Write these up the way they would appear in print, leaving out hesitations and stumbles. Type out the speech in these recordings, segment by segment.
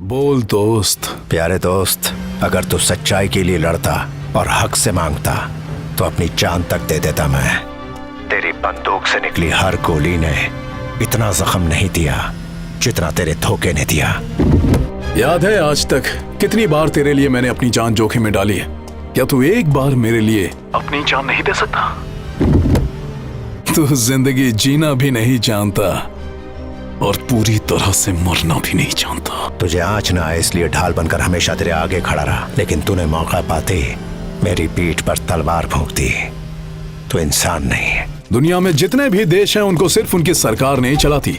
बोल दोस्त। प्यारे दोस्त, अगर तू सच्चाई के लिए लड़ता और हक से मांगता तो अपनी जान तक दे देता मैं। तेरी बंदूक से निकली हर गोली ने इतना जख्म नहीं दिया जितना तेरे धोखे ने दिया। याद है आज तक कितनी बार तेरे लिए मैंने अपनी जान जोखिम में डाली है? क्या तू एक बार मेरे लिए अपनी जान नहीं दे सकता? तू जिंदगी जीना भी नहीं जानता और पूरी तरह से मरना भी नहीं जानता। तुझे आँच ना आए इसलिए ढाल बनकर हमेशा तेरे आगे खड़ा रहा, लेकिन तूने मौका पाते मेरी पीठ पर तलवार भोंक दी। तू इंसान नहीं है। दुनिया में जितने भी देश हैं उनको सिर्फ उनकी सरकार नहीं चलाती।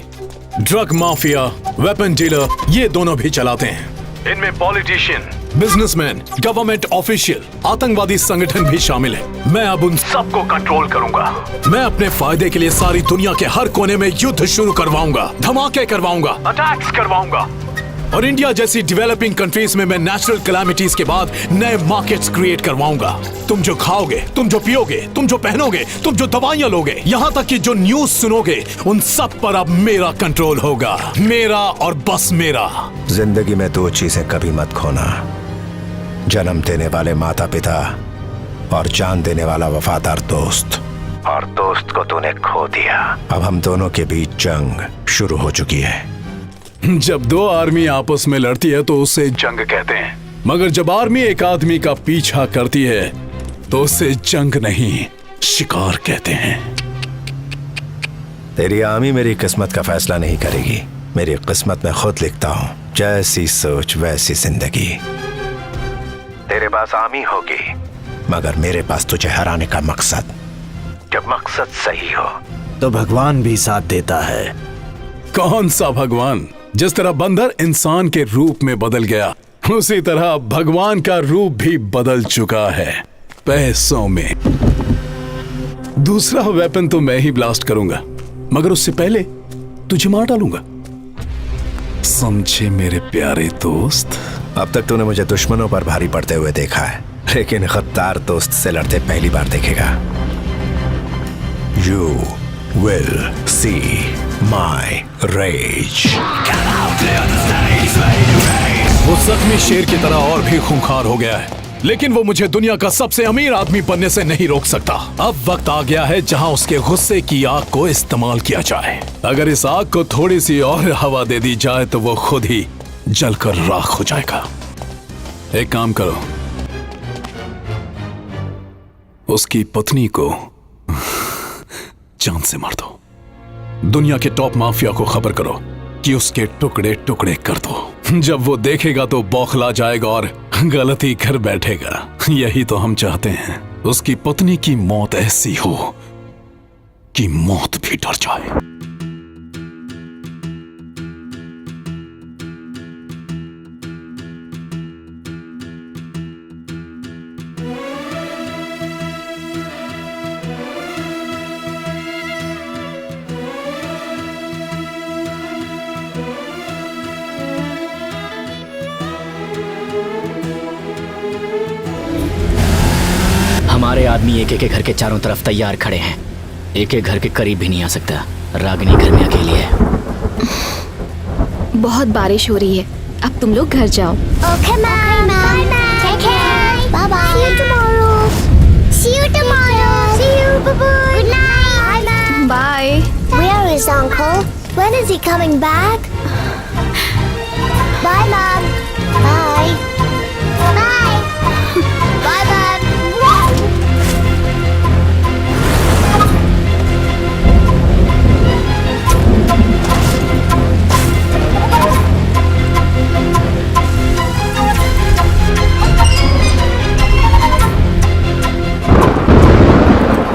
ड्रग माफिया, वेपन डीलर, ये दोनों भी चलाते हैं। इनमें पॉलिटिशियन, बिजनेसमैन, गवर्नमेंट ऑफिशियल, आतंकवादी संगठन भी शामिल है। मैं अब उन सबको कंट्रोल करूंगा। मैं अपने फायदे के लिए सारी दुनिया के हर कोने में युद्ध शुरू करवाऊंगा, धमाके करवाऊंगा, अटैक्स करवाऊंगा। और इंडिया जैसी डेवलपिंग कंट्रीज में मैं नेचुरल कैलामिटीज के बाद नए मार्केट्स क्रिएट करवाऊंगा। तुम जो खाओगे, तुम जो पियोगे, तुम जो पहनोगे, तुम जो दवाइयां लोगे, यहाँ तक कि जो न्यूज सुनोगे, उन सब पर अब मेरा कंट्रोल होगा। मेरा और बस मेरा। जिंदगी में दो चीजें कभी मत खोना, जन्म देने वाले माता पिता और जान देने वाला वफादार दोस्त। और दोस्त को तूने खो दिया। अब हम दोनों के बीच जंग शुरू हो चुकी है। जब दो आर्मी आपस में लड़ती है तो उसे जंग कहते हैं, मगर जब आर्मी एक आदमी का पीछा करती है तो उसे जंग नहीं, शिकार कहते हैं। तेरी आर्मी मेरी किस्मत का फैसला नहीं करेगी। मेरी किस्मत में खुद लिखता हूँ। जैसी सोच वैसी जिंदगी। तेरे पास आर्मी होगी, मगर मेरे पास तुझे हराने का मकसद। जब मकसद सही हो तो भगवान भी साथ देता है। कौन सा भगवान? जिस तरह बंदर इंसान के रूप में बदल गया, उसी तरह भगवान का रूप भी बदल चुका है, पैसों में। दूसरा वेपन तो मैं ही ब्लास्ट करूंगा, मगर उससे पहले तुझे मार डालूंगा। समझे मेरे प्यारे दोस्त? अब तक तूने मुझे दुश्मनों पर भारी पड़ते हुए देखा है, लेकिन गद्दार दोस्त से लड़ते पहली बार देखेगा। You will see my rage. वो जख्मी शेर की तरह और भी खूंखार हो गया है, लेकिन वो मुझे दुनिया का सबसे अमीर आदमी बनने से नहीं रोक सकता। अब वक्त आ गया है जहां उसके गुस्से की आग को इस्तेमाल किया जाए। अगर इस आग को थोड़ी सी और हवा दे दी जाए तो वो खुद ही जलकर राख हो जाएगा। एक काम करो, उसकी पत्नी को जान से मार दो। दुनिया के टॉप माफिया को खबर करो कि उसके टुकड़े टुकड़े कर दो। जब वो देखेगा तो बौखला जाएगा और गलती कर बैठेगा। यही तो हम चाहते हैं, उसकी पत्नी की मौत ऐसी हो कि मौत भी डर जाए। हमारे आदमी एक एक घर के चारों तरफ तैयार खड़े हैं। एक एक घर के करीब भी नहीं आ सकता। रागिनी घर में अकेली है। बहुत बारिश हो रही है, अब तुम लोग घर जाओ। Okay, ma'am. Bye, ma'am. Take care. Bye-bye. See you tomorrow. See you tomorrow. See you. Bye-bye. Good night. Bye, ma'am. Bye. Where is Uncle? When is he coming back? Bye, ma'am. Bye. Bye. Bye, ma'am.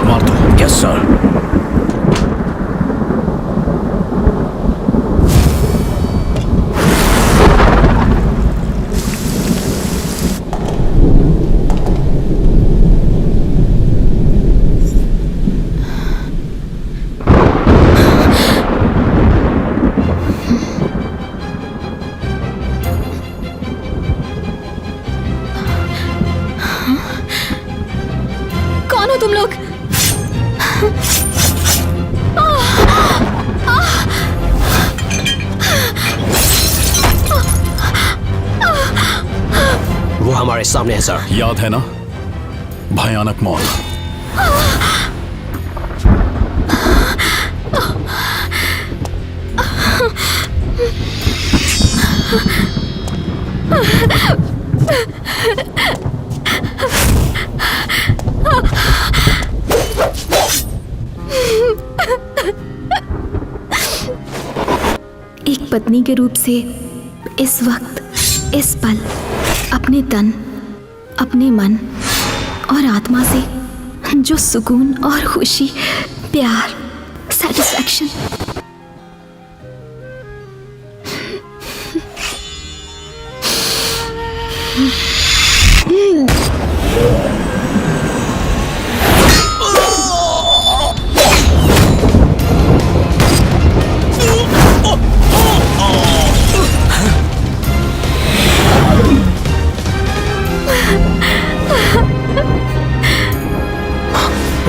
मार दो। Yes, sir. कौन हो तुम लोग? हमारे सामने है sir. याद है ना, भयानक मौत। एक पत्नी के रूप से इस वक्त, इस पल, अपने तन, अपने मन और आत्मा से जो सुकून और खुशी, प्यार, satisfaction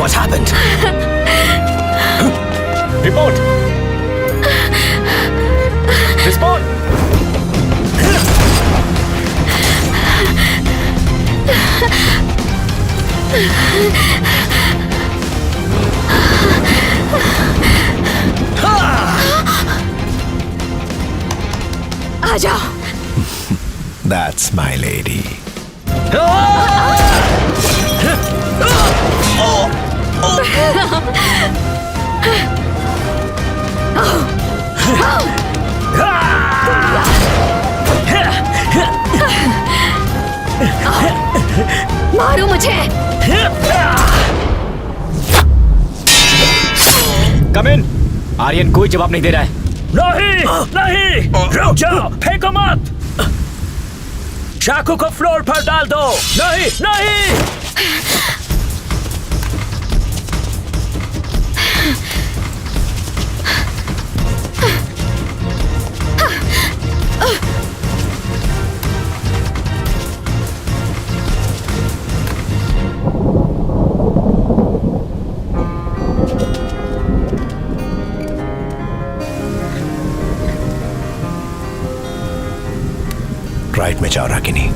What happened? Report. Respond. आ जाओ। That's my lady. मारो मुझे। कम इन। आर्यन कोई जवाब नहीं दे रहा है। नहीं, नहीं, रुक जाओ, फेंको मत। चाकू को फ्लोर पर डाल दो। नहीं, नहीं। राइट में जाओ रागिनी।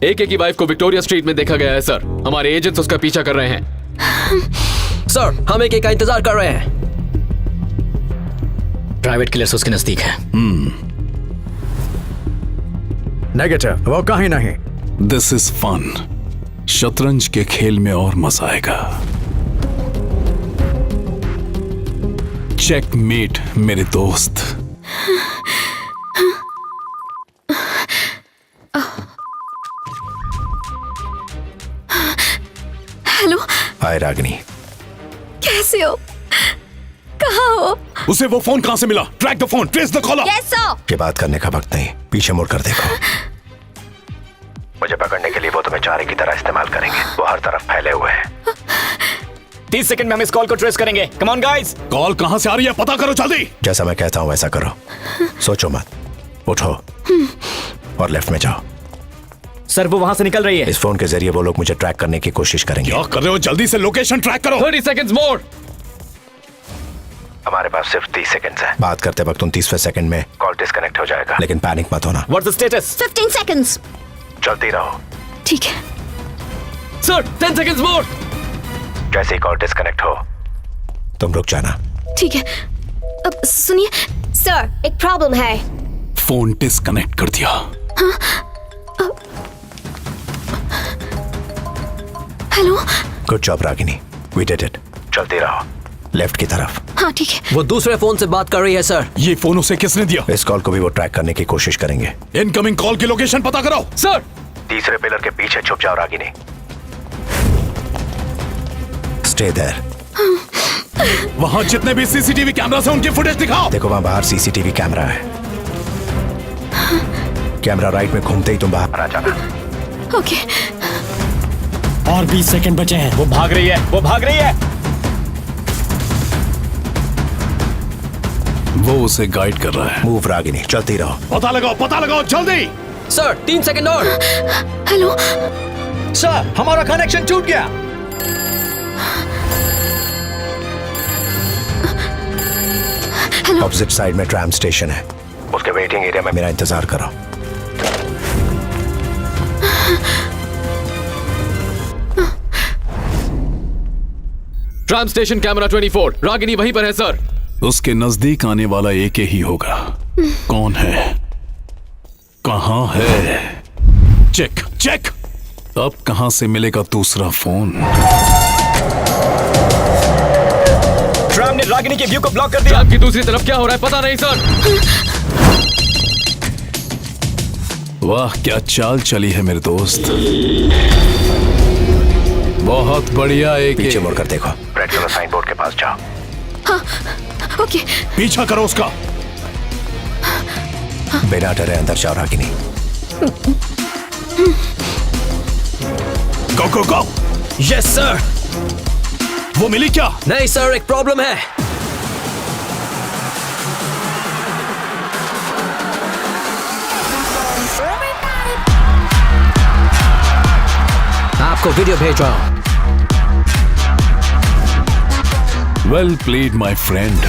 एके की वाइफ को विक्टोरिया स्ट्रीट में देखा गया है सर। हमारे एजेंट्स उसका पीछा कर रहे हैं। सर, हम एक का इंतजार कर रहे हैं। प्राइवेट किलर्स उसके नजदीक है। नेगेटिव, वो कहीं नहीं। This is fun. शतरंज के खेल में और मजा आएगा। चेकमेट मेरे दोस्त। हेलो। हाय रागिनी। कैसे हो? कहाँ हो? उसे वो फोन कहां से मिला? Track the phone, trace the caller. Yes sir. ये बात करने का वक्त नहीं, पीछे मुड़ कर देखो। मुझे पकड़ने के लिए वो तुम्हें चारे की तरह इस्तेमाल करेंगे। वो हर तरफ फैले हुए हैं। 30 सेकंड में हम इस कॉल को ट्रेस करेंगे। Come on guys. कॉल कहां से आ रही है पता करो जल्दी। जैसा मैं कहता हूं वैसा करो। सोचो मत, उठो और लेफ्ट में जाओ। सर वो वहां से निकल रही है। इस फोन के जरिए वो लोग मुझे ट्रैक करने की कोशिश करेंगे। क्या कर रहे हो? जल्दी से लोकेशन ट्रैक करो। 30 seconds मोर। हमारे पास सिर्फ 30 सेकंड है। बात करते वक्त 29वें सेकंड में कॉल डिस्कनेक्ट हो जाएगा, लेकिन पैनिक मत होना। What's the status? 15 seconds। चलती रहो। ठीक है। सर 10 seconds मोर। जैसे ही कॉल डिस्कनेक्ट हो तुम रुक जाना। ठीक है। अब सुनिए सर, एक प्रॉब्लम है। फोन डिस्कनेक्ट कर दिया। Hello. Good job Ragini, we did it. चलती रहो लेफ्ट की तरफ। हाँ ठीक है। वो दूसरे फोन से बात कर रही है सर। ये फोन उसे किसने दिया? इस कॉल को भी वो ट्रैक करने की कोशिश करेंगे। इनकमिंग कॉल की लोकेशन पता करो। सर तीसरे पिलर के पीछे छुप जाओ रागिनी। Stay there. वहां जितने भी सीसीटीवी कैमरा हैं उनकी फुटेज दिखाओ। देखो वहां बाहर सीसीटीवी कैमरा है। कैमरा राइट में घूमते ही तुम बाहर आ जाना। ओके। और 20 सेकंड बचे हैं। वो भाग रही है, वो भाग रही है। वो उसे गाइड कर रहा है। मूव रागिनी, चलती रहो। पता लगाओ जल्दी। सर 3 सेकंड और। हेलो सर, हमारा कनेक्शन टूट गया। ऑपोजिट साइड में ट्राम स्टेशन है, उसके वेटिंग एरिया में मेरा इंतजार करो। ट्राम स्टेशन कैमरा 24, रागिनी वहीं पर है सर। उसके नजदीक आने वाला एक ही होगा। कौन है, कहां है? चेक। अब कहां से मिलेगा दूसरा फोन? ट्राम ने रागिनी के व्यू को ब्लॉक कर दिया। ट्राम की दूसरी तरफ क्या हो रहा है पता नहीं सर। वाह क्या चाल चली है मेरे दोस्त। बहुत बढ़िया। एक पीछे मुड़कर देखो, रेड कलर साइन बोर्ड के पास जाओ। हाँ ओके। पीछा करो उसका। बिना डरे अंदर जाओ रागिनी। गो। Yes sir. वो मिली क्या? नहीं सर, एक प्रॉब्लम है। आपको वीडियो भेज रहा हूं। Well played my friend.